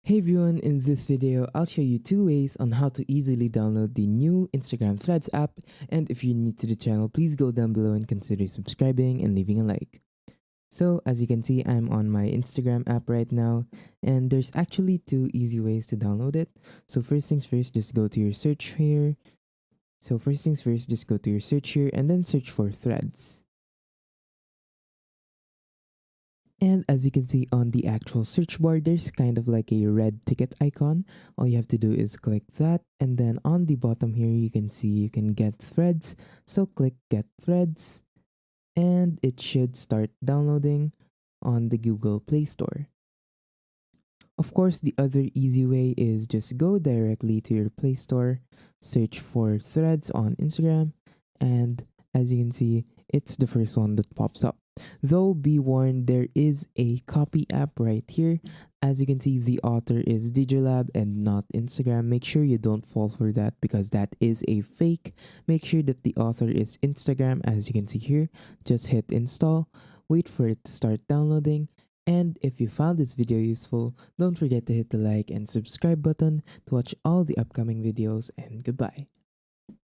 Hey everyone, in this video, I'll show you two ways on how to easily download the new Instagram Threads app, and if you're new to the channel, please go down below and consider subscribing and leaving a like. So as you can see, I'm on my Instagram app right now, and there's actually two easy ways to download it. So first things first, just go to your search here. And then search for Threads. And as you can see on the actual search bar, there's kind of like a red ticket icon. All you have to do is click that. And then on the bottom here, you can see you can get threads. So click get threads and it should start downloading on the Google Play Store. Of course, the other easy way is just go directly to your Play Store, search for threads on Instagram, and as you can see, it's the first one that pops up. Though be warned, there is a copy app right here. As you can see, the author is Digilab and not Instagram. Make sure you don't fall for that because that is a fake. Make sure that the author is Instagram, as you can see here. Just hit install, wait for it to start downloading. And if you found this video useful, don't forget to hit the like and subscribe button to watch all the upcoming videos, and goodbye.